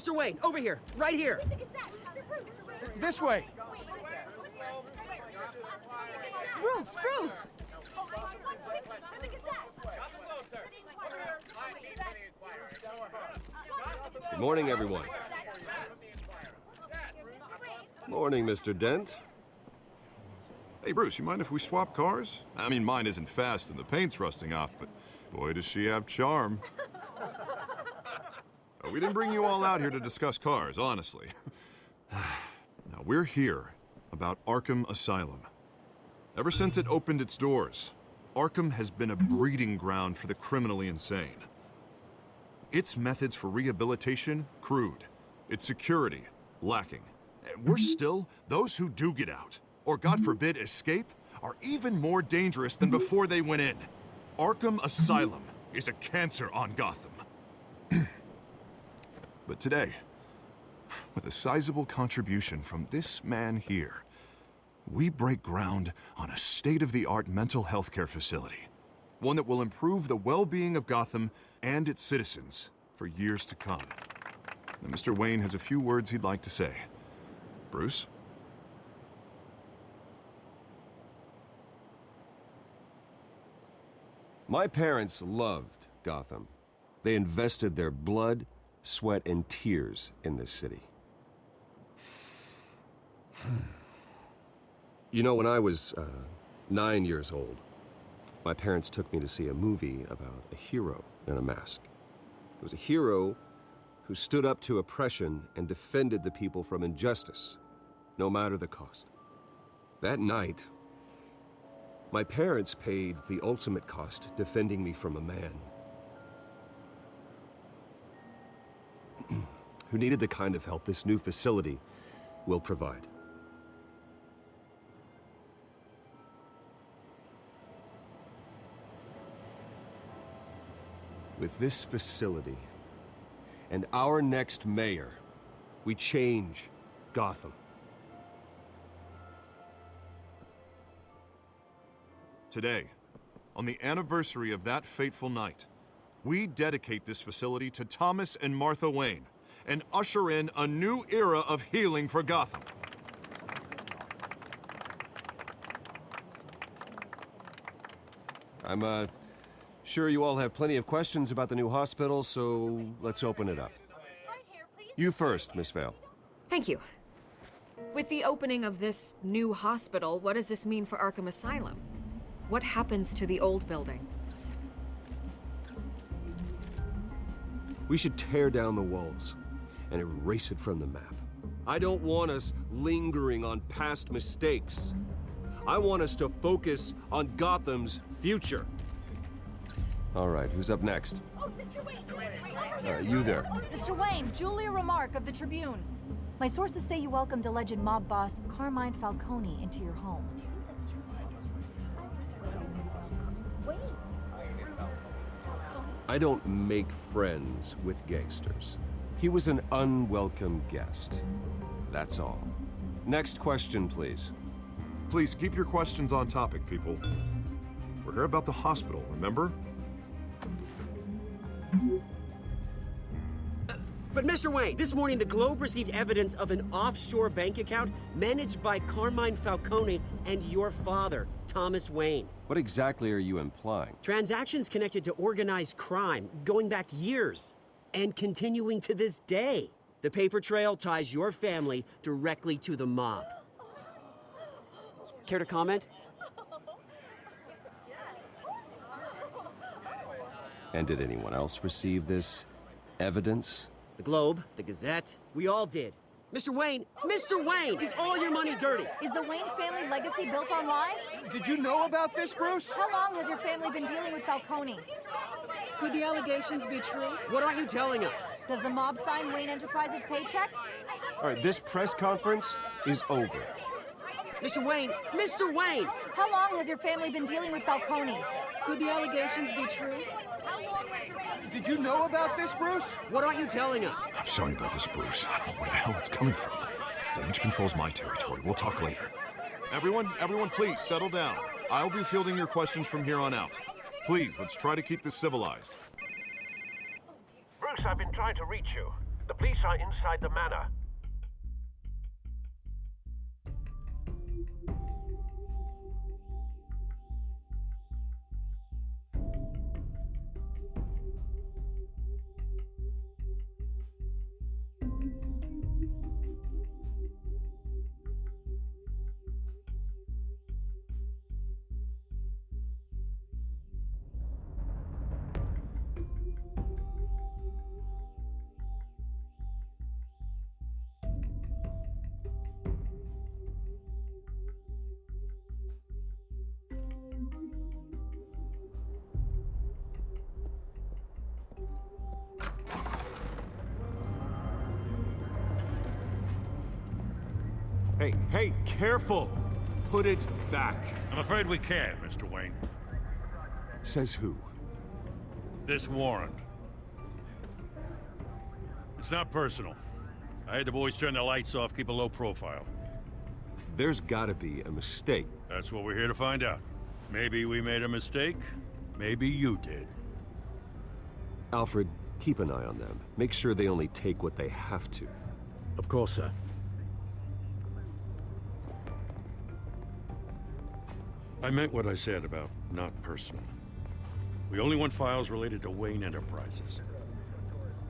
Mr. Wayne, over here, right here. This way. Bruce! Good morning, everyone. Morning, Mr. Dent. Hey, Bruce, you mind if we swap cars? I mean, mine isn't fast and the paint's rusting off, but boy, does she have charm. We didn't bring you all out here to discuss cars, honestly. Now, we're here about Arkham Asylum. Ever since it opened its doors, Arkham has been a breeding ground for the criminally insane. Its methods for rehabilitation, crude. Its security, lacking. Worse still, those who do get out, or God forbid escape, are even more dangerous than before they went in. Arkham Asylum is a cancer on Gotham. But today, with a sizable contribution from this man here, we break ground on a state-of-the-art mental health care facility. One that will improve the well-being of Gotham and its citizens for years to come. Now, Mr. Wayne has a few words he'd like to say. Bruce? My parents loved Gotham. They invested their blood, sweat, and tears in this city. You know, when I was 9 years old, my parents took me to see a movie about a hero in a mask. It was a hero who stood up to oppression and defended the people from injustice, no matter the cost. That night, my parents paid the ultimate cost defending me from a man who needed the kind of help this new facility will provide. With this facility and our next mayor, we change Gotham. Today, on the anniversary of that fateful night, we dedicate this facility to Thomas and Martha Wayne and usher in a new era of healing for Gotham. I'm sure you all have plenty of questions about the new hospital, so let's open it up. You first, Miss Vale. Thank you. With the opening of this new hospital, what does this mean for Arkham Asylum? What happens to the old building? We should tear down the walls and erase it from the map. I don't want us lingering on past mistakes. I want us to focus on Gotham's future. All right, who's up next? You there. Mr. Wayne, Julia Remark of the Tribune. My sources say you welcomed alleged mob boss Carmine Falcone into your home. I don't make friends with gangsters. He was an unwelcome guest. That's all. Next question, please. Please keep your questions on topic, people. We're here about the hospital, remember? But Mr. Wayne, this morning the Globe received evidence of an offshore bank account managed by Carmine Falcone and your father, Thomas Wayne. What exactly are you implying? Transactions connected to organized crime going back years and continuing to this day. The paper trail ties your family directly to the mob. Care to comment? And did anyone else receive this evidence? The Globe, the Gazette, we all did. Mr. Wayne, is all your money dirty? Is the Wayne family legacy built on lies? Did you know about this, Bruce? How long has your family been dealing with Falcone? Could the allegations be true? What aren't you telling us? Does the mob sign Wayne Enterprises paychecks? All right, this press conference is over. Mr. Wayne! How long has your family been dealing with Falcone? Could the allegations be true? Did you know about this, Bruce? What aren't you telling us? I'm sorry about this, Bruce. I don't know where the hell it's coming from. Damage control's my territory. We'll talk later. Everyone, please settle down. I'll be fielding your questions from here on out. Please, let's try to keep this civilized. Bruce, I've been trying to reach you. The police are inside the manor. Hey, careful! Put it back. I'm afraid we can't, Mr. Wayne. Says who? This warrant. It's not personal. I had the boys turn the lights off, keep a low profile. There's gotta be a mistake. That's what we're here to find out. Maybe we made a mistake. Maybe you did. Alfred, keep an eye on them. Make sure they only take what they have to. Of course, sir. I meant what I said about not personal. We only want files related to Wayne Enterprises.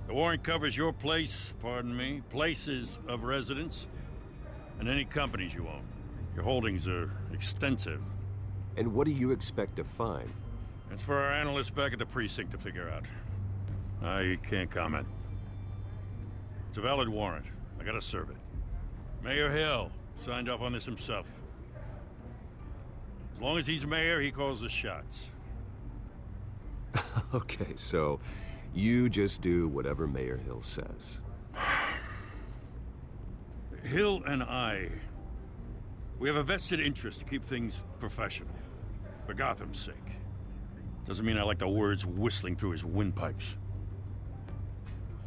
The warrant covers your place, pardon me, places of residence, and any companies you own. Your holdings are extensive. And what do you expect to find? It's for our analysts back at the precinct to figure out. I can't comment. It's a valid warrant. I gotta serve it. Mayor Hill signed off on this himself. As long as he's mayor, he calls the shots. Okay, so you just do whatever Mayor Hill says. Hill and we have a vested interest to keep things professional. For Gotham's sake. Doesn't mean I like the words whistling through his windpipes.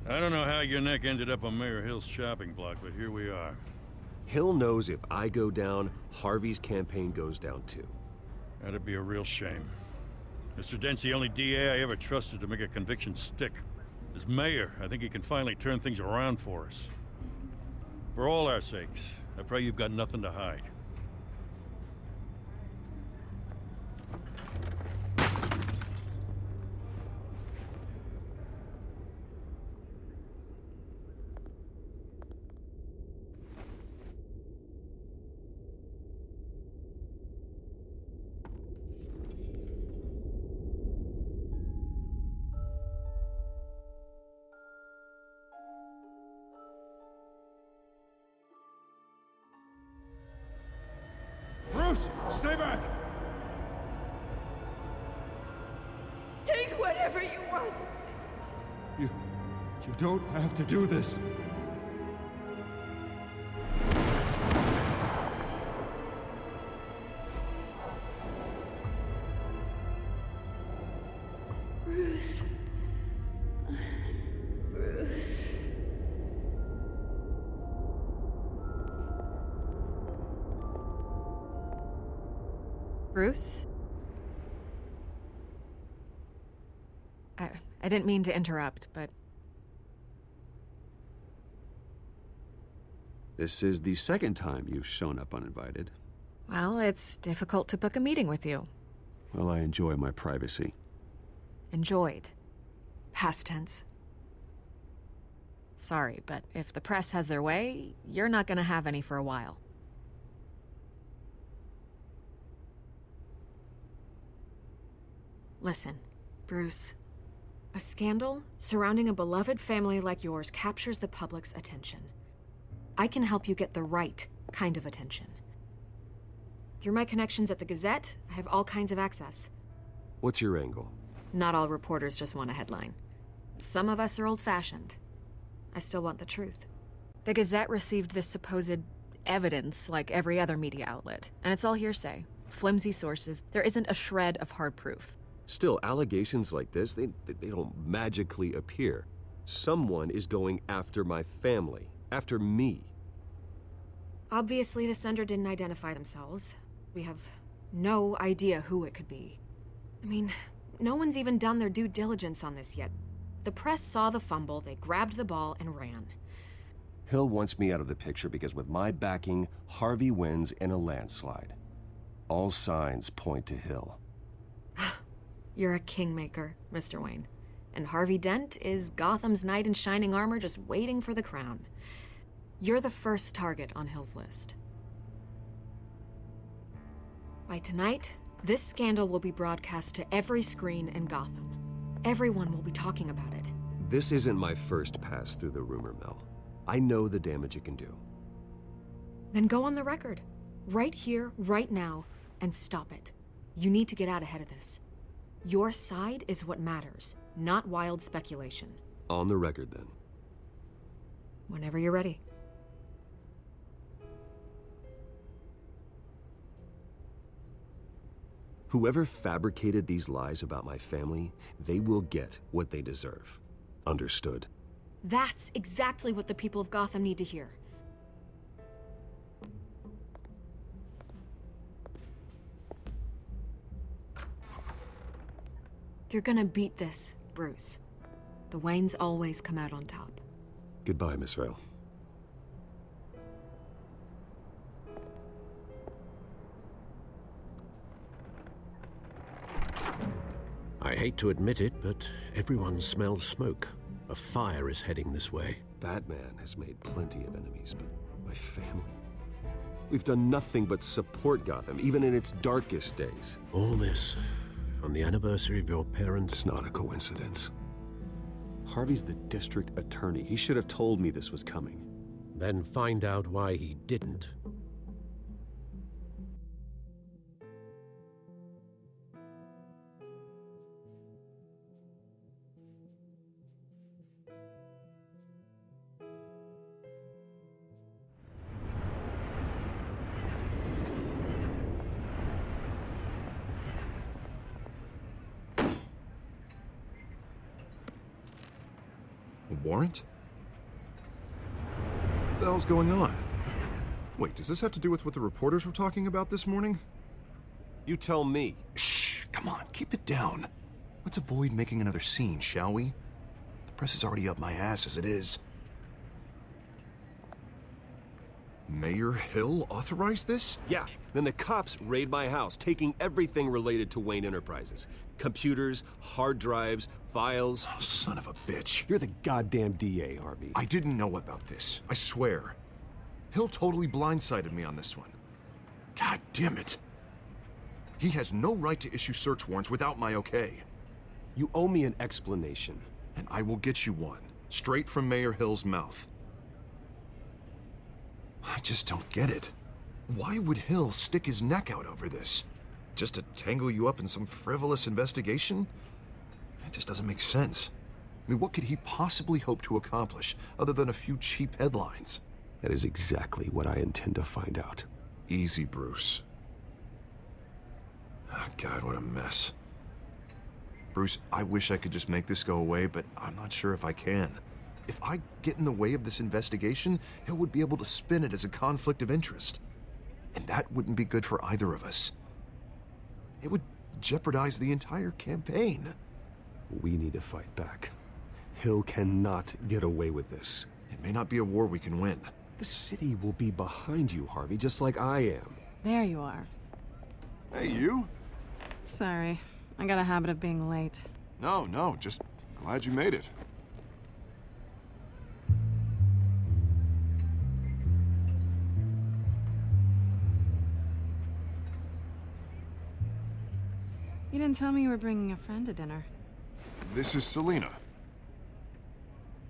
I don't know how your neck ended up on Mayor Hill's shopping block, but here we are. Hill knows if I go down, Harvey's campaign goes down too. That'd be a real shame. Mr. Dent's the only DA I ever trusted to make a conviction stick. As mayor, I think he can finally turn things around for us. For all our sakes, I pray you've got nothing to hide. Bruce, stay back! Take whatever you want. You don't have to do this. Bruce. Bruce. Bruce? I didn't mean to interrupt, but... This is the second time you've shown up uninvited. Well, it's difficult to book a meeting with you. Well, I enjoy my privacy. Enjoyed. Past tense. Sorry, but if the press has their way, you're not gonna have any for a while. Listen, Bruce. A scandal surrounding a beloved family like yours captures the public's attention. I can help you get the right kind of attention. Through my connections at the Gazette, I have all kinds of access. What's your angle? Not all reporters just want a headline. Some of us are old-fashioned. I still want the truth. The Gazette received this supposed evidence like every other media outlet, and it's all hearsay. Flimsy sources. There isn't a shred of hard proof. Still, allegations like this, they don't magically appear. Someone is going after my family, after me. Obviously, the sender didn't identify themselves. We have no idea who it could be. I mean, no one's even done their due diligence on this yet. The press saw the fumble, they grabbed the ball and ran. Hill wants me out of the picture because with my backing, Harvey wins in a landslide. All signs point to Hill. You're a kingmaker, Mr. Wayne. And Harvey Dent is Gotham's knight in shining armor just waiting for the crown. You're the first target on Hill's list. By tonight, this scandal will be broadcast to every screen in Gotham. Everyone will be talking about it. This isn't my first pass through the rumor mill. I know the damage it can do. Then go on the record. Right here, right now, and stop it. You need to get out ahead of this. Your side is what matters, not wild speculation. On the record, then. Whenever you're ready. Whoever fabricated these lies about my family, they will get what they deserve. Understood? That's exactly what the people of Gotham need to hear. You're gonna beat this, Bruce. The Waynes always come out on top. Goodbye, Miss Vale. I hate to admit it, but everyone smells smoke. A fire is heading this way. Batman has made plenty of enemies, but my family? We've done nothing but support Gotham, even in its darkest days. All this on the anniversary of your parents'... It's not a coincidence. Harvey's the district attorney. He should have told me this was coming. Then find out why he didn't. A warrant? What the hell's going on? Wait, does this have to do with what the reporters were talking about this morning? You tell me. Shh, come on, keep it down. Let's avoid making another scene, shall we? The press is already up my ass as it is. Mayor Hill authorized this? Yeah, then the cops raid my house, taking everything related to Wayne Enterprises. Computers, hard drives, files. Oh, son of a bitch. You're the goddamn DA, Harvey. I didn't know about this, I swear. Hill totally blindsided me on this one. God damn it. He has no right to issue search warrants without my okay. You owe me an explanation. And I will get you one, straight from Mayor Hill's mouth. I just don't get it. Why would Hill stick his neck out over this? Just to tangle you up in some frivolous investigation? It just doesn't make sense. I mean, what could he possibly hope to accomplish other than a few cheap headlines? That is exactly what I intend to find out. Easy, Bruce. Oh, God, what a mess. Bruce, I wish I could just make this go away, but I'm not sure if I can. If I get in the way of this investigation, Hill would be able to spin it as a conflict of interest. And that wouldn't be good for either of us. It would jeopardize the entire campaign. We need to fight back. Hill cannot get away with this. It may not be a war we can win. The city will be behind you, Harvey, just like I am. There you are. Hey, you? Sorry. I got a habit of being late. No, just glad you made it. You didn't tell me you were bringing a friend to dinner. This is Selina.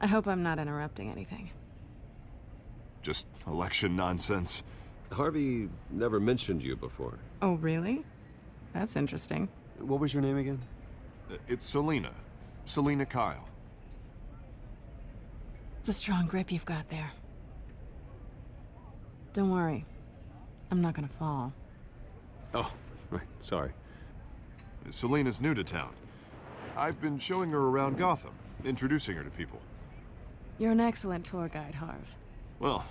I hope I'm not interrupting anything. Just election nonsense. Harvey never mentioned you before. Oh, really? That's interesting. What was your name again? It's Selina. Selina Kyle. It's a strong grip you've got there. Don't worry. I'm not gonna fall. Oh, right. Sorry. Selina's new to town. I've been showing her around Gotham, introducing her to people. You're an excellent tour guide, Harv. Well,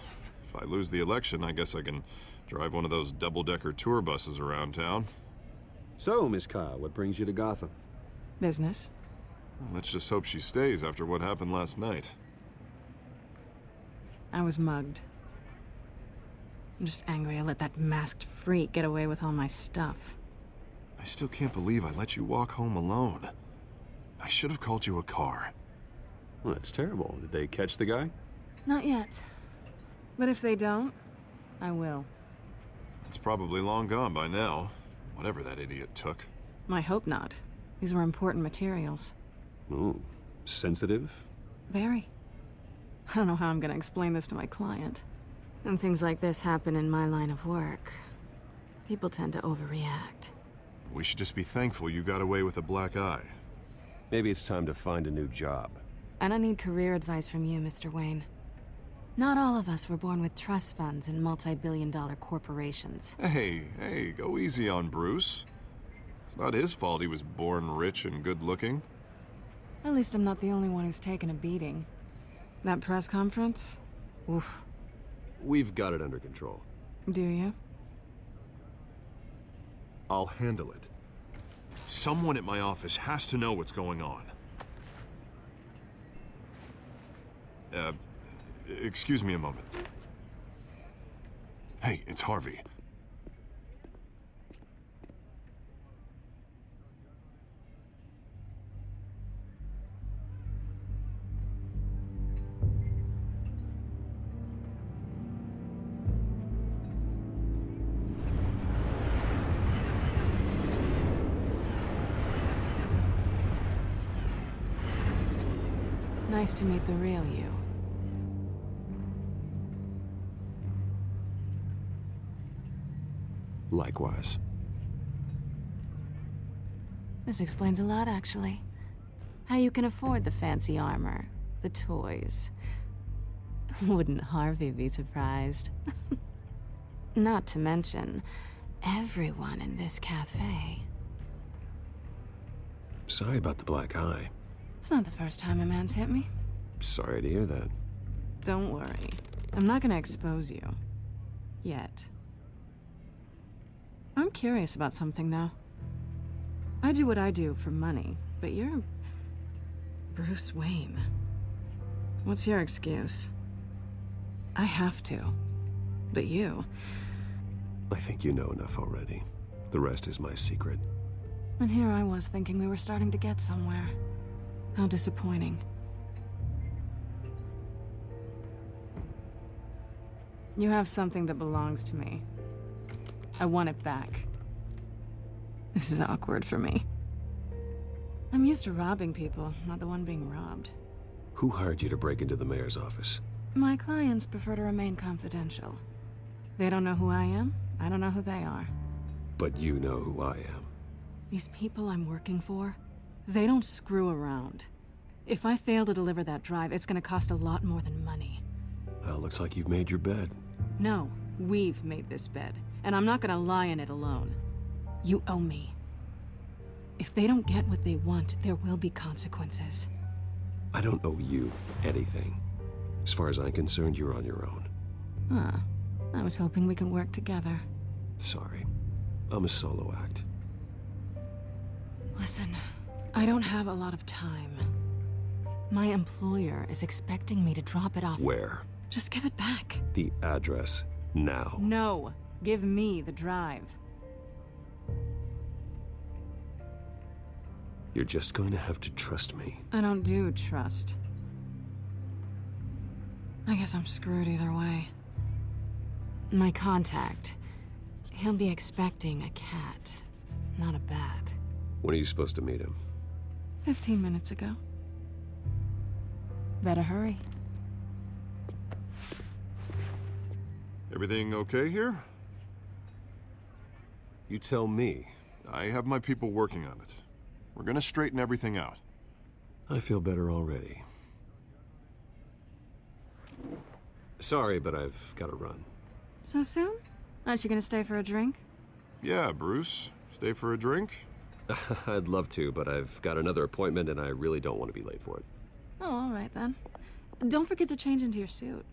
if I lose the election, I guess I can drive one of those double-decker tour buses around town. So, Miss Kyle, what brings you to Gotham? Business. Let's just hope she stays after what happened last night. I was mugged. I'm just angry I let that masked freak get away with all my stuff. I still can't believe I let you walk home alone. I should have called you a car. Well, that's terrible. Did they catch the guy? Not yet. But if they don't, I will. It's probably long gone by now, whatever that idiot took. I hope not. These were important materials. Ooh, sensitive? Very. I don't know how I'm gonna explain this to my client. When things like this happen in my line of work, people tend to overreact. We should just be thankful you got away with a black eye. Maybe it's time to find a new job. And I need career advice from you, Mr. Wayne. Not all of us were born with trust funds and multi-billion-dollar corporations. Hey, go easy on Bruce. It's not his fault he was born rich and good-looking. At least I'm not the only one who's taken a beating. That press conference? Oof. We've got it under control. Do you? I'll handle it. Someone at my office has to know what's going on. Excuse me a moment. Hey, it's Harvey. Nice to meet the real you. Likewise. This explains a lot, actually. How you can afford the fancy armor, the toys. Wouldn't Harvey be surprised? Not to mention, everyone in this cafe. Sorry about the black eye. It's not the first time a man's hit me. Sorry to hear that. Don't worry. I'm not gonna expose you. Yet. I'm curious about something, though. I do what I do for money, but you're... Bruce Wayne. What's your excuse? I have to. But you... I think you know enough already. The rest is my secret. And here I was thinking we were starting to get somewhere. How disappointing. You have something that belongs to me. I want it back. This is awkward for me. I'm used to robbing people, not the one being robbed. Who hired you to break into the mayor's office? My clients prefer to remain confidential. They don't know who I am, I don't know who they are. But you know who I am. These people I'm working for, they don't screw around. If I fail to deliver that drive, it's gonna cost a lot more than money. Well, looks like you've made your bed. No, we've made this bed, and I'm not gonna lie in it alone. You owe me. If they don't get what they want, there will be consequences. I don't owe you anything. As far as I'm concerned, you're on your own. Huh. I was hoping we could work together. Sorry. I'm a solo act. Listen, I don't have a lot of time. My employer is expecting me to drop it off. Where? Just give it back. The address, now. No. Give me the drive. You're just going to have to trust me. I don't do trust. I guess I'm screwed either way. My contact, he'll be expecting a cat, not a bat. When are you supposed to meet him? 15 minutes ago. Better hurry. Everything okay here? You tell me. I have my people working on it. We're gonna straighten everything out. I feel better already. Sorry, but I've got to run. So soon? Aren't you gonna stay for a drink? Yeah, Bruce. Stay for a drink? I'd love to, but I've got another appointment and I really don't want to be late for it. Oh, all right then. Don't forget to change into your suit.